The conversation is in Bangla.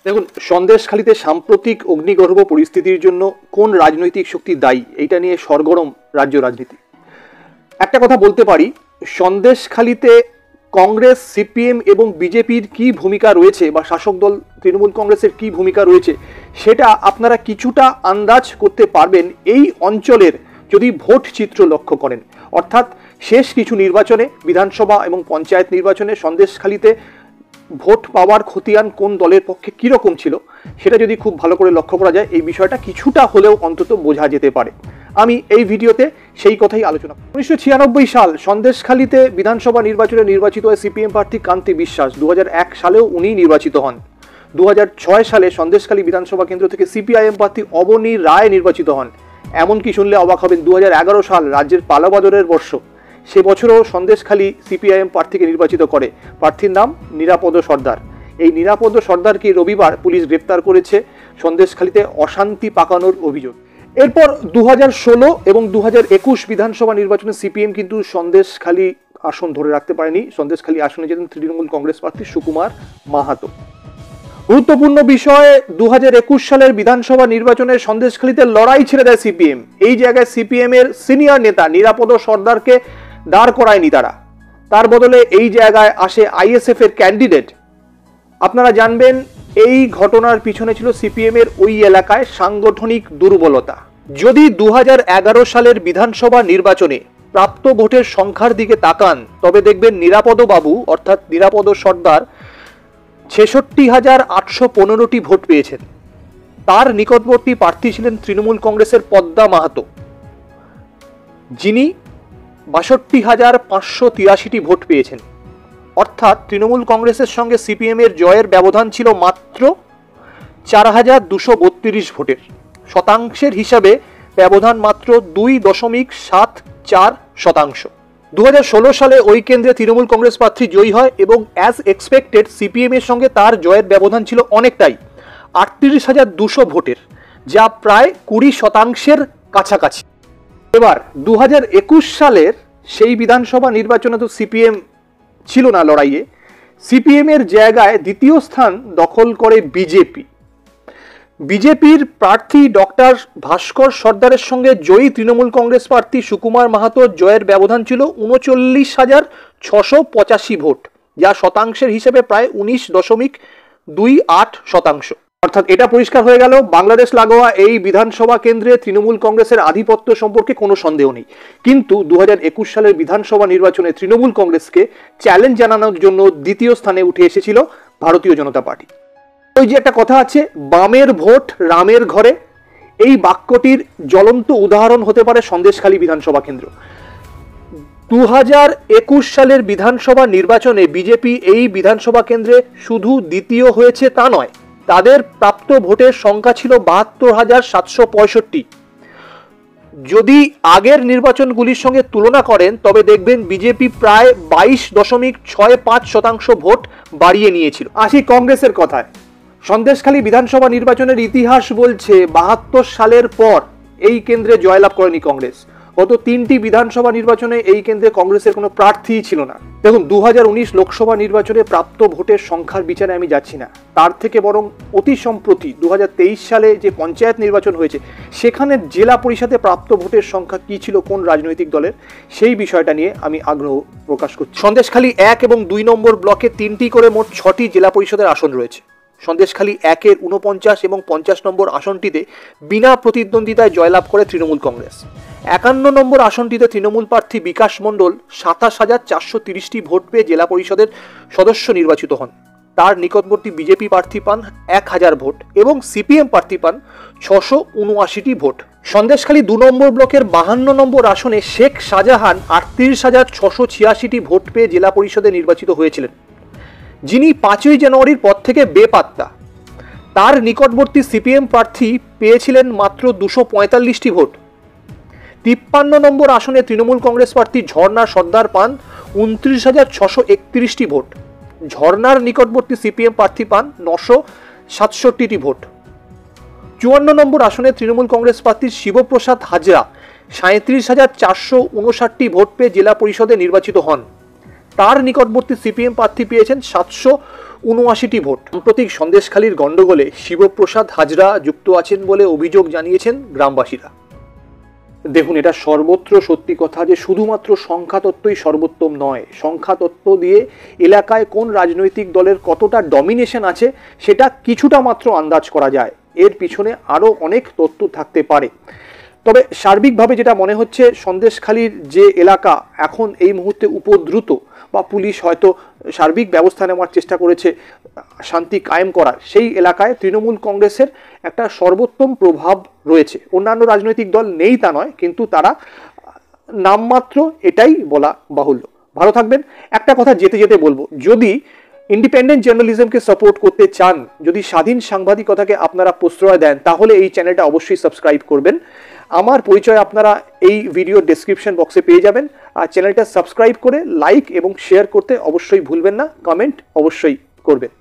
দেখুন, সন্দেশখালীতে সাম্প্রতিক অগ্নিগর্ভ পরিস্থিতির জন্য কোন রাজনৈতিক শক্তি দায়ী, এইটা নিয়ে সরগরম রাজ্য রাজনীতি। একটা কথা বলতে পারি, সন্দেশখালীতে কংগ্রেস, সিপিএম এবং বিজেপির কি ভূমিকা রয়েছে বা শাসক দল তৃণমূল কংগ্রেসের কি ভূমিকা রয়েছে সেটা আপনারা কিছুটা আন্দাজ করতে পারবেন এই অঞ্চলের যদি ভোট চিত্র লক্ষ্য করেন। অর্থাৎ শেষ কিছু নির্বাচনে, বিধানসভা এবং পঞ্চায়েত নির্বাচনে সন্দেশখালীতে ভোট পাওয়ার খতিয়ান কোন দলের পক্ষে কীরকম ছিল সেটা যদি খুব ভালো করে লক্ষ্য করা যায়, এই বিষয়টা কিছুটা হলেও অন্তত বোঝা যেতে পারে। আমি এই ভিডিওতে সেই কথাই আলোচনা। 1996 সাল সন্দেশখালীতে বিধানসভা নির্বাচনে নির্বাচিত হয় সিপিএম প্রার্থী কান্তি বিশ্বাস। 2001 সালেও উনি নির্বাচিত হন। 2006 সালে সন্দেশখালী বিধানসভা কেন্দ্র থেকে সিপিআইএম প্রার্থী অবনী রায় নির্বাচিত হন। এমনকি শুনলে অবাক হবেন, 2011 সাল রাজ্যের পালাবদলের বর্ষ, সে বছরও সন্দেশখালী সিপিআইএম প্রার্থীকে নির্বাচিত করে। প্রার্থীর নাম নিরাপদ সর্দার। এই নিরাপদ সর্দারকে রবিবার পুলিশ গ্রেপ্তার করেছে সন্দেশখালীতে অশান্তি পাকানোর অভিযোগ। এরপর 2016 এবং 2021 বিধানসভা নির্বাচনে সিপিএম কিন্তু সন্দেশখালী আসন ধরে রাখতে পারেনি। সন্দেশখালী আসনে যেতেন তৃণমূল কংগ্রেস প্রার্থী সুকুমার মাহাতো। গুরুত্বপূর্ণ বিষয়ে 2021 সালের বিধানসভা নির্বাচনে সন্দেশখালীতে লড়াই ছেড়ে দেয় সিপিএম। এই জায়গায় সিপিএম এর সিনিয়র নেতা নিরাপদ সর্দারকে দাঁড় করায়নি তারা, তার বদলে এই জায়গায় আসে আইএসএফ এর ক্যান্ডিডেট। আপনারা জানবেন এই ঘটনার পিছনে ছিল সিপিএম এর ওই এলাকায় সাংগঠনিক দুর্বলতা। যদি 2011 সালের বিধানসভা নির্বাচনে প্রাপ্ত ভোটের সংখ্যার দিকে তাকান তবে দেখবেন নিরাপদ বাবু অর্থাৎ নিরাপদ সর্দার 66,815টি ভোট পেয়েছেন। তার নিকটবর্তী প্রার্থী ছিলেন তৃণমূল কংগ্রেসের পদ্মা মাহাতো, যিনি 62,583টি ভোট পেয়েছেন। অর্থাৎ তৃণমূল কংগ্রেসের সঙ্গে সিপিএম এর জয়ের ব্যবধান ছিল মাত্র 4,232 ভোটের। শতাংশের হিসাবে ব্যবধান মাত্র 2.74%। 2016 সালে ওই কেন্দ্রে তৃণমূল কংগ্রেস প্রার্থী জয়ী হয় এবং অ্যাজ এক্সপেক্টেড সিপিএম এর সঙ্গে তার জয়ের ব্যবধান ছিল অনেকটাই, 38,200 ভোটের, যা প্রায় 20% কাছাকাছি। এবার 2021 সালের সেই বিধানসভা নির্বাচনে তো সিপিএম ছিল না লড়াইয়ে। সিপিএম এর জায়গায় দ্বিতীয় স্থান দখল করে বিজেপি। বিজেপির প্রার্থী ডক্টর ভাস্কর সর্দারের সঙ্গে জয়ী তৃণমূল কংগ্রেস প্রার্থী সুকুমার মাহাতোর জয়ের ব্যবধান ছিল 39,685 ভোট, যা শতাংশের হিসেবে প্রায় 19.28%। অর্থাৎ এটা পরিষ্কার হয়ে গেল, বাংলাদেশ লাগোয়া এই বিধানসভা কেন্দ্রে তৃণমূল কংগ্রেসের আধিপত্য সম্পর্কে কোনো সন্দেহ নেই। কিন্তু 2021 সালের বিধানসভা নির্বাচনে তৃণমূল কংগ্রেসকে চ্যালেঞ্জ জানানোর জন্য দ্বিতীয় স্থানে উঠে এসেছিল ভারতীয় জনতা পার্টি। ওই যে একটা কথা আছে, বামের ভোট রামের ঘরে, এই বাক্যটির জ্বলন্ত উদাহরণ হতে পারে সন্দেশখালী বিধানসভা কেন্দ্র। 2021 সালের বিধানসভা নির্বাচনে বিজেপি এই বিধানসভা কেন্দ্রে শুধু দ্বিতীয় হয়েছে তা নয়, তাদের প্রাপ্ত ভোটের সংখ্যা ছিল 72,765। যদি আগের নির্বাচনগুলির সঙ্গে তুলনা করেন তবে দেখবেন বিজেপি প্রায় 22.65% ভোট বাড়িয়ে নিয়েছিল। আসি কংগ্রেসের কথায়। সন্দেশখালী বিধানসভা নির্বাচনের ইতিহাস বলছে 72 সালের পর এই কেন্দ্রে জয়লাভ করেনি কংগ্রেস। গত 3টি বিধানসভা নির্বাচনে এই কেন্দ্রে কংগ্রেসের কোনো প্রার্থীই ছিল না। দেখুন, 2019 লোকসভা নির্বাচনে প্রাপ্ত ভোটের সংখ্যার বিচারে আমি যাচ্ছি না, তার থেকে বরং অতি সম্প্রতি 2023 সালে যে পঞ্চায়েত নির্বাচন হয়েছে সেখানে জেলা পরিষদে প্রাপ্ত ভোটের সংখ্যা কি ছিল কোন রাজনৈতিক দলের, সেই বিষয়টা নিয়ে আমি আগ্রহ প্রকাশ করছি। সন্দেশখালী 1 এবং 2 নম্বর ব্লকে 3টি করে মোট 6টি জেলা পরিষদের আসন রয়েছে। সন্দেশখালী 1-এর 49 এবং 50 নম্বর আসনটিতে বিনা প্রতিদ্বন্দ্বিতায় জয়লাভ করে তৃণমূল কংগ্রেস। 51 নম্বর আসনটিতে তৃণমূল প্রার্থী বিকাশ মণ্ডল 27,430টি ভোট পেয়ে জেলা পরিষদের সদস্য নির্বাচিত হন। তার নিকটবর্তী বিজেপি প্রার্থী পান 1000 ভোট এবং সিপিএম প্রার্থী পান 679টি ভোট। সন্দেশখালী 2 নম্বর ব্লকের 52 নম্বর আসনে শেখ শাহজাহান 38,686টি ভোট পেয়ে জেলা পরিষদে নির্বাচিত হয়েছিলেন, যিনি 5ই জানুয়ারির পর থেকে বেপাত্তা। তার নিকটবর্তী সিপিএম প্রার্থী পেয়েছিলেন মাত্র 245টি ভোট। 53 নম্বর আসনে তৃণমূল কংগ্রেস প্রার্থী ঝর্ণা সর্দার পান 29,631টি ভোট। ঝর্ণার নিকটবর্তী সিপিএম প্রার্থী পান 967টি ভোট। 54 নম্বর আসনে তৃণমূল কংগ্রেস প্রার্থী শিবপ্রসাদ হাজরা 37,459টি ভোট পেয়ে জেলা পরিষদে নির্বাচিত হন। তার নিকটবর্তী সিপিএম প্রার্থী পেয়েছেন ৭৯টি ভোট। সাম্প্রতিক সন্দেশখালীর গণ্ডগোলে শিবপ্রসাদ হাজরা যুক্ত আছেন বলে অভিযোগ জানিয়েছেন গ্রামবাসীরা। দেখুন, এটা সর্বত্র সত্যি কথা যে শুধুমাত্র সংখ্যাতত্ত্বই সর্বোত্তম নয়। সংখ্যাতত্ত্ব দিয়ে এলাকায় কোন রাজনৈতিক দলের কতটা ডমিনেশন আছে সেটা কিছুটা মাত্র আন্দাজ করা যায়, এর পিছনে আরও অনেক তথ্য থাকতে পারে। তবে সার্বিকভাবে যেটা মনে হচ্ছে, সন্দেশখালীর যে এলাকা এখন এই মুহূর্তে উপদ্রুত বা পুলিশ হয়তো সার্বিক ব্যবস্থা নেওয়ার চেষ্টা করেছে শান্তি কায়েম করার, সেই এলাকায় তৃণমূল কংগ্রেসের একটা সর্বোত্তম প্রভাব রয়েছে। অন্যান্য রাজনৈতিক দল নেই তা নয়, কিন্তু তারা নামমাত্র, এটাই বলা বাহুল্য। ভালো থাকবেন। একটা কথা যেতে যেতে বলবো, যদি ইন্ডিপেন্ডেন্ট জার্নালিজমকে সাপোর্ট করতে চান, যদি স্বাধীন সাংবাদিকতাকে আপনারা প্রশ্রয় দেন, তাহলে এই চ্যানেলটা অবশ্যই সাবস্ক্রাইব করবেন। আমার পরিচয় আপনারা এই ভিডিও ডেসক্রিপশন বক্সে পেয়ে যাবেন। আর চ্যানেলটা সাবস্ক্রাইব করে লাইক এবং শেয়ার করতে অবশ্যই ভুলবেন না, কমেন্ট অবশ্যই করবেন।